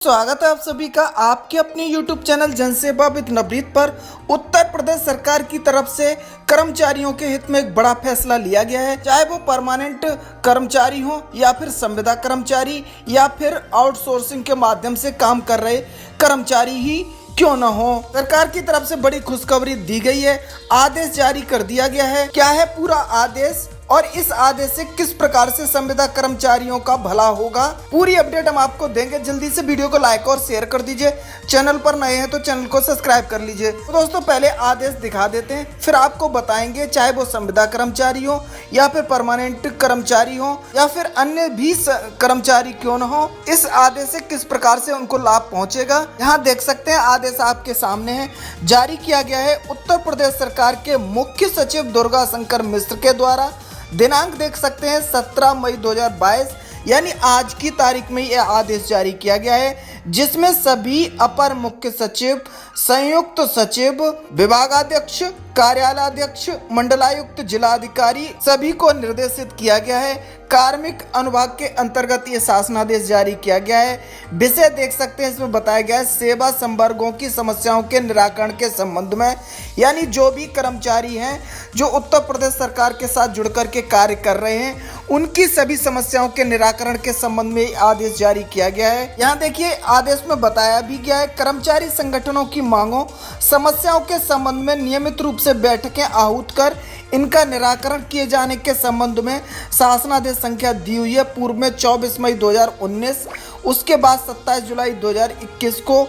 स्वागत है आप सभी का आपके अपने YouTube चैनल जनसेवा विद नवनीत पर। उत्तर प्रदेश सरकार की तरफ से कर्मचारियों के हित में एक बड़ा फैसला लिया गया है। चाहे वो परमानेंट कर्मचारी हो या फिर संविदा कर्मचारी या फिर आउटसोर्सिंग के माध्यम से काम कर रहे कर्मचारी ही क्यों न हो, सरकार की तरफ से बड़ी खुशखबरी दी गई है। आदेश जारी कर दिया गया है। क्या है पूरा आदेश और इस आदेश से किस प्रकार से संविदा कर्मचारियों का भला होगा, पूरी अपडेट हम आपको देंगे। जल्दी से वीडियो को लाइक और शेयर कर दीजिए। चैनल पर नए हैं तो चैनल को सब्सक्राइब कर लीजिए। तो दोस्तों पहले आदेश दिखा देते हैं, फिर आपको बताएंगे चाहे वो संविदा कर्मचारी हो या फिर परमानेंट कर्मचारी हो या फिर अन्य भी कर्मचारी क्यों न हो, इस आदेश से किस प्रकार से उनको लाभ पहुंचेगा। यहाँ देख सकते हैं आदेश आपके सामने है। जारी किया गया है उत्तर प्रदेश सरकार के मुख्य सचिव दुर्गा शंकर मिश्र के द्वारा। दिनांक देख सकते हैं 17 मई 2022 यानी आज की तारीख में यह आदेश जारी किया गया है, जिसमें सभी अपर मुख्य सचिव, संयुक्त सचिव, विभागाध्यक्ष, कार्यालयाध्यक्ष, मंडलायुक्त, जिलाधिकारी सभी को निर्देशित किया गया है। कार्मिक अनुभाग के अंतर्गत ये शासनादेश जारी किया गया है। विषय देख सकते हैं, इसमें बताया गया है सेवा संवर्गों की समस्याओं के निराकरण के संबंध में, यानी जो भी कर्मचारी हैं जो उत्तर प्रदेश सरकार के साथ जुड़कर के कार्य कर रहे हैं, उनकी सभी समस्याओं के निराकरण के संबंध में आदेश जारी किया गया है। यहाँ देखिए आदेश में बताया भी गया है कर्मचारी संगठनों की मांगों, समस्याओं के संबंध में नियमित रूप से बैठकें आहूत कर इनका निराकरण किए जाने के संबंध में शासनादेश संख्या दी हुई है। पूर्व में 24 मई 2019, उसके बाद 27 जुलाई 2021 को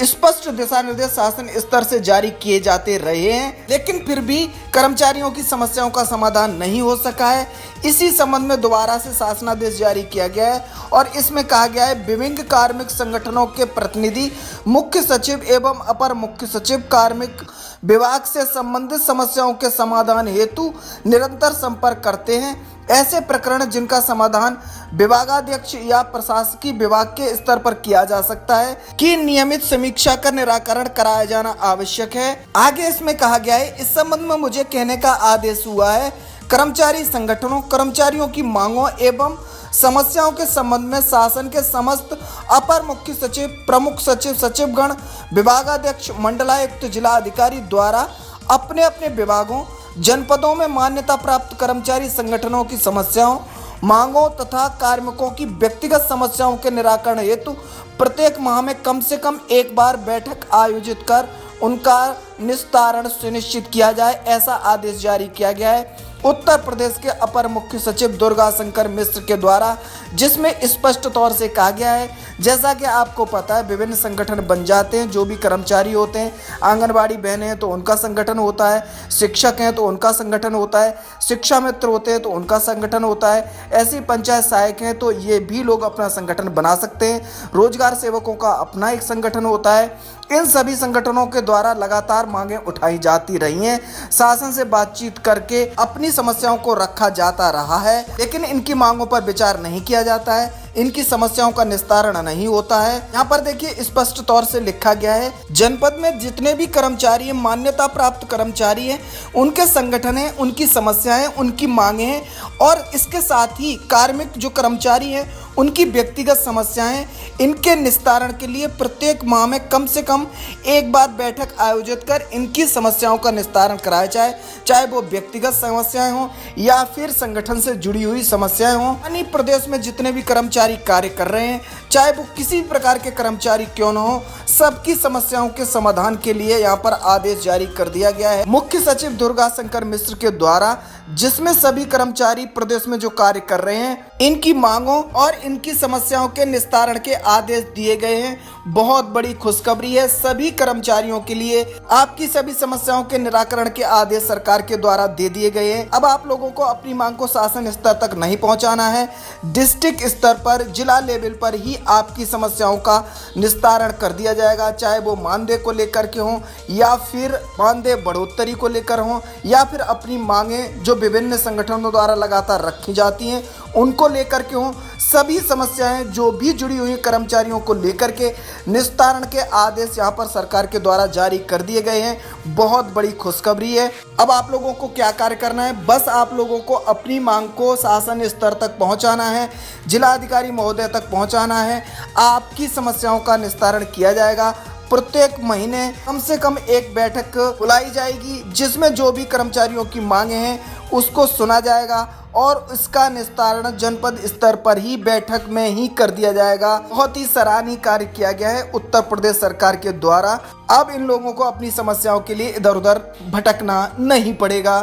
स्पष्ट दिशा निर्देश शासन स्तर से जारी किए जाते रहे हैं, लेकिन फिर भी कर्मचारियों की समस्याओं का समाधान नहीं हो सका है। इसी संबंध में दोबारा से शासनादेश जारी किया गया है और इसमें कहा गया है विभिन्न कार्मिक संगठनों के प्रतिनिधि मुख्य सचिव एवं अपर मुख्य सचिव कार्मिक विभाग से संबंधित समस्याओं के समाधान हेतु निरंतर संपर्क करते हैं। ऐसे प्रकरण जिनका समाधान विभागाध्यक्ष या प्रशासकीय विभाग के स्तर पर किया जा सकता है की नियमित समीक्षा कर निराकरण कराया जाना आवश्यक है। आगे इसमें कहा गया है, इस संबंध में मुझे कहने का आदेश हुआ है कर्मचारी संगठनों, कर्मचारियों की मांगों एवं समस्याओं के संबंध में शासन के समस्त अपर मुख्य सचिव, प्रमुख सचिव, सचिवगण, विभागाध्यक्ष, मंडलायुक्त, जिलाधिकारी द्वारा अपने अपने विभागों, जनपदों में मान्यता प्राप्त कर्मचारी संगठनों की समस्याओं, मांगों तथा कार्मिकों की व्यक्तिगत समस्याओं के निराकरण हेतु प्रत्येक माह में कम से कम एक बार बैठक आयोजित कर उनका निस्तारण सुनिश्चित किया जाए, ऐसा आदेश जारी किया गया है उत्तर प्रदेश के अपर मुख्य सचिव दुर्गा शंकर मिश्र के द्वारा, जिसमें स्पष्ट तौर से कहा गया है, जैसा कि आपको पता है विभिन्न संगठन बन जाते हैं। जो भी कर्मचारी होते हैं, आंगनबाड़ी बहनें हैं तो उनका संगठन होता है, शिक्षक हैं तो उनका संगठन होता है, शिक्षा मित्र होते हैं तो उनका संगठन होता है, ऐसी पंचायत सहायक हैं तो ये भी लोग अपना संगठन बना सकते हैं, रोजगार सेवकों का अपना एक संगठन होता है। इन सभी संगठनों के द्वारा लगातार मांगें उठाई जाती रही हैं, शासन से बातचीत करके अपनी समस्याओं को रखा जाता रहा है, लेकिन इनकी मांगों पर विचार नहीं किया जाता है, इनकी समस्याओं का निस्तारण नहीं होता है। यहाँ पर देखिए स्पष्ट तौर से लिखा गया है, जनपद में जितने भी कर्मचारी हैं, मान्यता प्राप्त कर्मचारी हैं, उनके संगठन हैं, उनकी समस्याएं, उनकी मांगे हैं और इसके साथ ही कार्मिक जो कर्मचारी हैं उनकी व्यक्तिगत समस्याएं, इनके निस्तारण के लिए प्रत्येक माह में कम से कम एक बार बैठक आयोजित कर इनकी समस्याओं का निस्तारण कराया जाए, चाहे वो व्यक्तिगत समस्याएं हों या फिर संगठन से जुड़ी हुई समस्याएं हों। यानी प्रदेश में जितने भी कर्मचारी कार्य कर रहे हैं, चाहे वो किसी प्रकार के कर्मचारी क्यों न हो, सबकी समस्याओं के समाधान के लिए यहाँ पर आदेश जारी कर दिया गया है मुख्य सचिव दुर्गा शंकर मिश्र के द्वारा, जिसमें सभी कर्मचारी प्रदेश में जो कार्य कर रहे हैं इनकी मांगों और इनकी समस्याओं के निस्तारण के आदेश दिए गए हैं। बहुत बड़ी खुशखबरी है सभी कर्मचारियों के लिए। आपकी सभी समस्याओं के निराकरण के आदेश सरकार के द्वारा दे दिए गए हैं। अब आप लोगों को अपनी मांग को शासन स्तर तक नहीं पहुंचाना है, डिस्ट्रिक्ट स्तर पर, जिला लेवल पर ही आपकी समस्याओं का निस्तारण कर दिया जाएगा, चाहे वो मानदेय को लेकर के हों या फिर मानदेय बढ़ोतरी को लेकर हों या फिर अपनी मांगें जो विभिन्न संगठनों द्वारा लगातार रखी जाती हैं उनको लेकर के हों, सभी समस्याएं जो भी जुड़ी हुई कर्मचारियों को लेकर के निस्तारण के आदेश यहां पर सरकार के द्वारा जारी कर दिए गए हैं। बहुत बड़ी खुशखबरी है। अब आप लोगों को क्या कार्य करना है, बस आप लोगों को अपनी मांग को शासन स्तर तक पहुंचाना है, जिलाधिकारी महोदय तक पहुंचाना है। आपकी समस्याओं का निस्तारण किया जाएगा। प्रत्येक महीने कम से कम एक बैठक बुलाई जाएगी जिसमें जो भी कर्मचारियों की मांगे हैं उसको सुना जाएगा और इसका निस्तारण जनपद स्तर पर ही बैठक में ही कर दिया जाएगा। बहुत ही सराहनीय कार्य किया गया है उत्तर प्रदेश सरकार के द्वारा। अब इन लोगों को अपनी समस्याओं के लिए इधर उधर भटकना नहीं पड़ेगा।